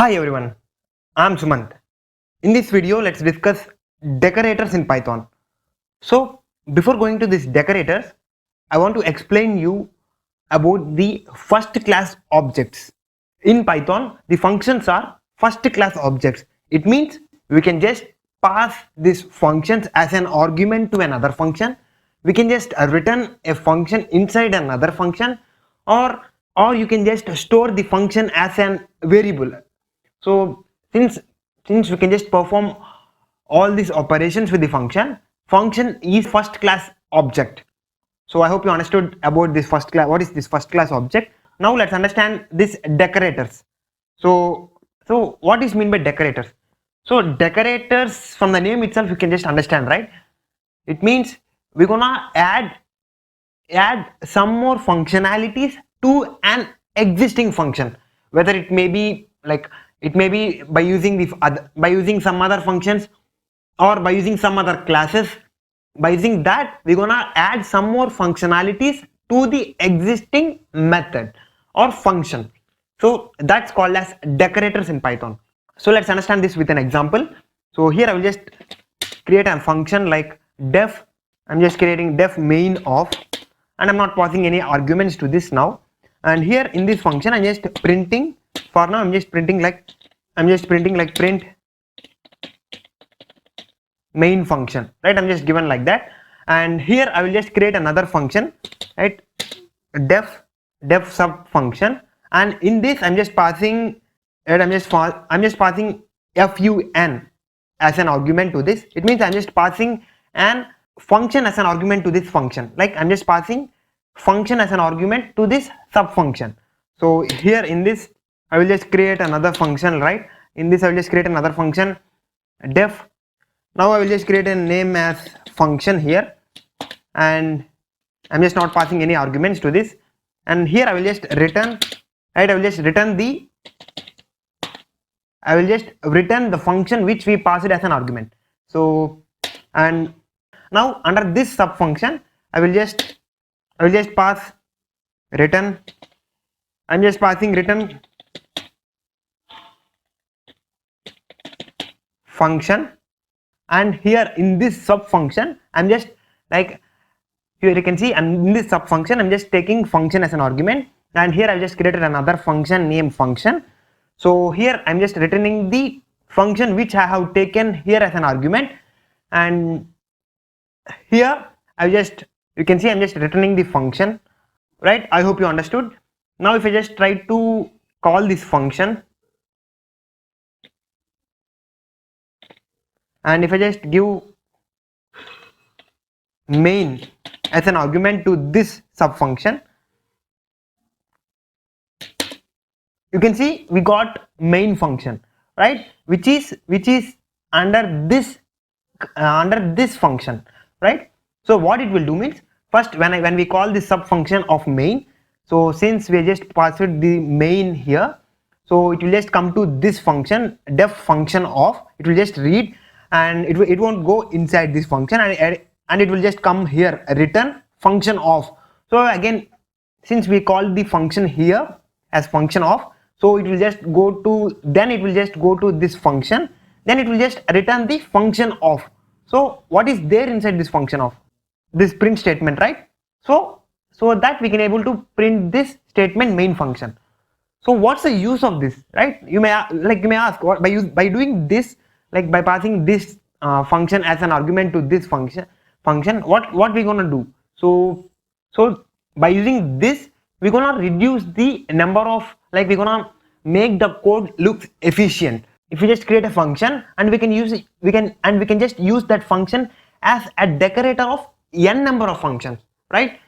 Hi everyone, I'm Sumant. In this video, let's discuss decorators in Python. So, before going to this decorators, I want to explain you about the first class objects. In Python, the functions are first class objects. It means we can just pass these functions as an argument to another function. We can just return a function inside another function, or you can just store the function as an variable. So since we can just perform all these operations with the function is first class object. So I hope you understood about this first class. What is this first class object? Now let's understand this decorators. So what is mean by decorators? So decorators, from the name itself you can just understand, right? It means we're gonna add some more functionalities to an existing function, whether it may be by using some other functions, or by using some other classes. By using that, we're gonna add some more functionalities to the existing method or function. So that's called as decorators in Python. So let's understand this with an example. So here I will just create a function like def. I'm just creating def main of, and I'm not passing any arguments to this now. And here in this function I'm just printing, for now I'm just printing like print main function, right? I'm just given like that. And here I will just create another function, right? def sub function, and in this I'm just passing, right, I'm just passing fun as an argument to this. It means I'm just passing an function as an argument to this function. Like I'm just passing function as an argument to this sub function. So here in this I will just create another function, right? In this I will just create another function def. Now I will just create a name as function here, and I'm just not passing any arguments to this. And here I will just return, right? I will just return the function which we passed as an argument. So, and now under this sub function I will just pass return. I'm just passing return function, and here in this sub function I'm just like, here you can see, and in this sub function I'm just taking function as an argument, and here I've just created another function named function. So here I'm just returning the function which I have taken here as an argument, and here you can see I'm just returning the function, right? I hope you understood. Now if I just try to call this function, and if I just give main as an argument to this sub function, you can see we got main function, right, which is under this function, right? So what it will do means, first when we call this sub function of main, so since we just passed the main here, so it will just come to this function def function of, it will just read, and it won't go inside this function, and it will just come here return function of. So again, since we call the function here as function of, so it will just go to this function, then it will just return the function of. So what is there inside this function of? This print statement, right? So that we can able to print this statement main function. So what's the use of this, right? You may ask, what by doing this, like by passing this function as an argument to this function, what we gonna do? So by using this, we're gonna reduce the number of, like we're gonna make the code look efficient. If we just create a function, and we can just use that function as a decorator of n number of functions, right?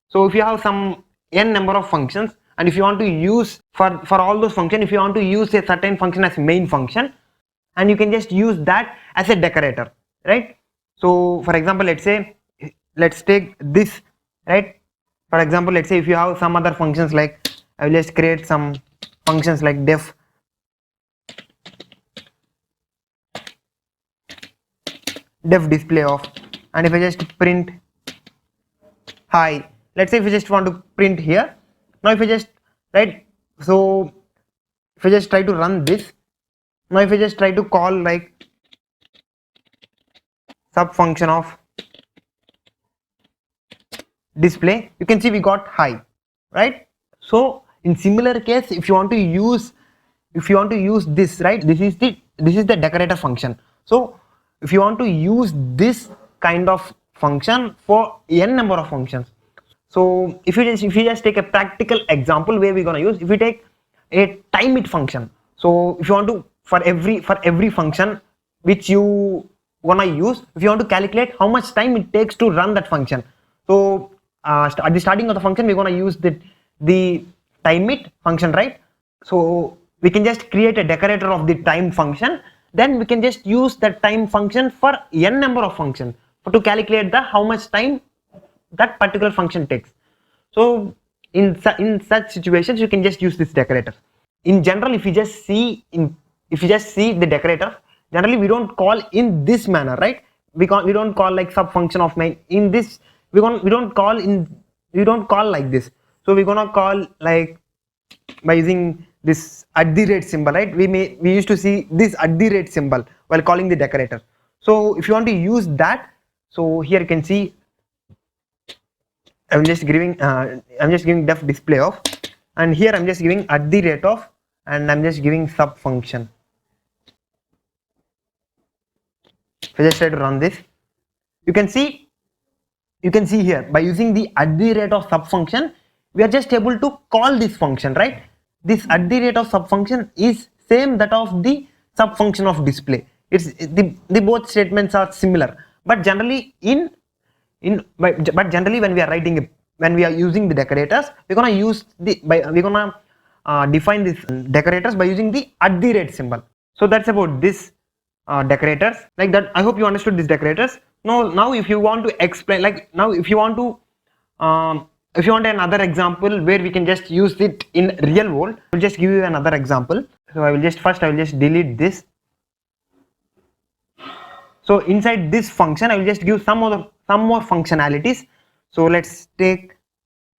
So if you have some n number of functions, and if you want to use for all those functions, if you want to use a certain function as main function, and you can just use that as a decorator, right? So for example, let's take this, right? For example, let's say if you have some other functions, like I will just create some functions like def display of, and if I just print hi, let's say if you just want to print here. Now if I just, right, so if I just try to run this, Now if I just try to call like sub function of display, you can see we got high, right? So in similar case, if you want to use this, right, this is the decorator function. So if you want to use this kind of function for n number of functions, so if you just take a practical example where we're going to use, if we take a time it function, so if you want to for every function which you wanna use, if you want to calculate how much time it takes to run that function, so at the starting of the function we're gonna use the time it function, right? So we can just create a decorator of the time function, then we can just use that time function for n number of functions to calculate the how much time that particular function takes. So in such situations you can just use this decorator. In general, if you just see the decorator, generally we don't call in this manner, right? We don't call like sub function of main. In this we don't call like this. So we're gonna call like by using this @ symbol, right? We used to see this @ symbol while calling the decorator. So if you want to use that, so here you can see I'm just giving def display of, and here I'm just giving @ of, and I'm just giving sub function. If I just try to run this, you can see here by using the @ of sub function we are just able to call this function, right? This @ of sub function is same that of the sub function of display. It's the both statements are similar, but generally when we are using the decorators, we're gonna define this decorators by using the @ symbol. So that's about this decorators, like that. I hope you understood these decorators. Now if you want to explain, like now if you want another example where we can just use it in real world, I'll just give you another example. So I will just delete this. So inside this function I will just give some more functionalities. So let's take,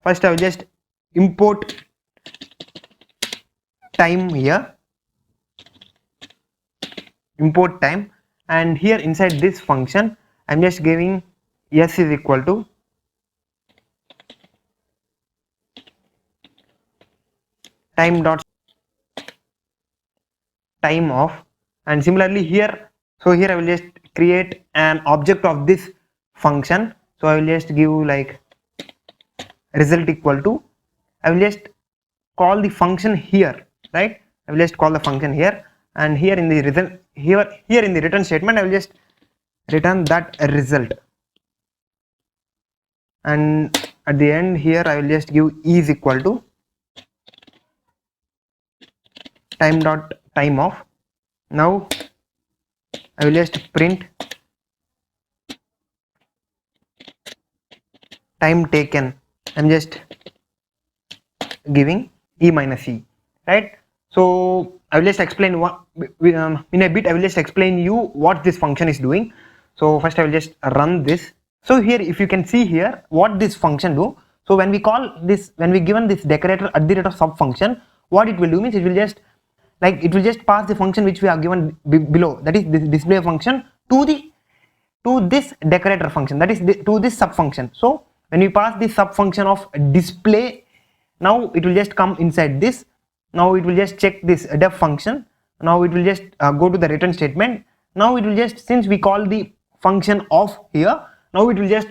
first I will just import time here, import time, and here inside this function I'm just giving s is equal to time dot time of, and similarly here, so here I will just create an object of this function. So I will just give like result equal to, I will just call the function here, right? I will just call the function here, and here in the result, here in the return statement I will just return that result, and at the end here I will just give e is equal to time dot time of. Now I will just print time taken. I'm just giving e minus e, right? So I will just explain what in a bit. I will just explain you what this function is doing. So first I will just run this. So here if you can see here what this function do. So when we call this, when we given this decorator @ of sub function, what it will do means it will just pass the function which we are given below, that is this display function, to this decorator function, that is to this sub function. So when we pass this sub function of display, now it will just come inside this. Now it will just check this def function. Now it will just go to the return statement. Now it will just, since we call the function of here, now it will just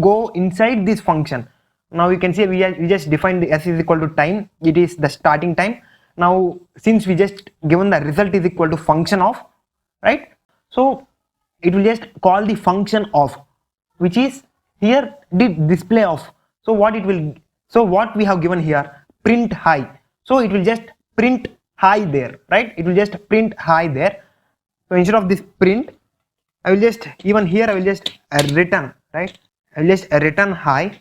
go inside this function. Now you can see we just defined the s is equal to time, it is the starting time. Now since we just given the result is equal to function of, right? So it will just call the function of, which is here the display of. So what we have given here, print high. So it will just print high there, right? It will just print high there. So instead of this print, I will just, even here I will just return, right? I will just return high.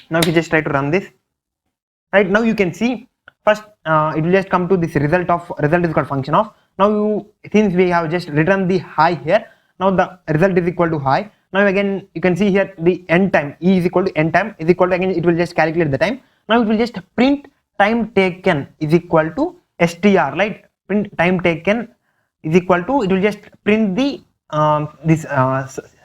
Now if you just try to run this, right, now you can see first it will just come to this result is called function of. Now since we have just written the high here, now the result is equal to high. Now again you can see here the end time, e is equal to end time is equal to, again it will just calculate the time. Now it will just print time taken is equal to str, right? Print time taken is equal to, it will just print the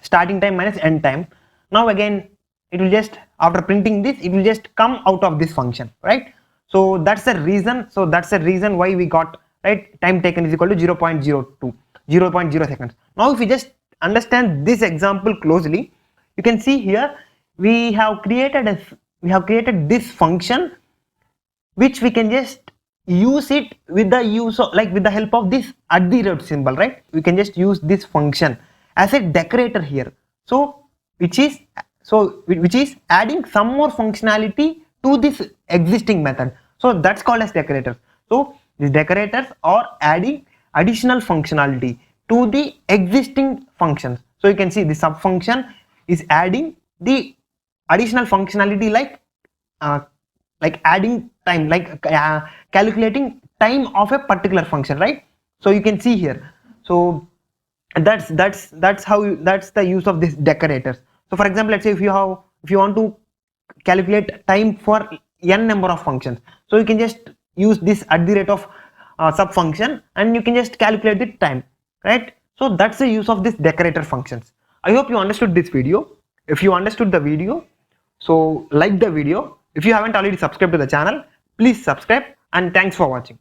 starting time minus end time. Now again it will just, after printing this, it will just come out of this function, right? So that's the reason why we got, right, time taken is equal to 0.02, 0.0 seconds. Now if we just understand this example closely, you can see here we have created this function, which we can just use it with the use of, like, with the help of this @ symbol, right? We can just use this function as a decorator here, so which is adding some more functionality to this existing method, so that's called as decorators. So these decorators are adding additional functionality to the existing functions. So you can see the sub function is adding the additional functionality, like adding time, like calculating time of a particular function, right? So you can see here, so that's the use of this decorators. So for example, let's say if you want to calculate time for n number of functions, so you can just use this @ sub function and you can just calculate the time, right? So that's the use of this decorator functions. I hope you understood this video. If you understood the video, so like the video. If you haven't already subscribed to the channel, please subscribe, and thanks for watching.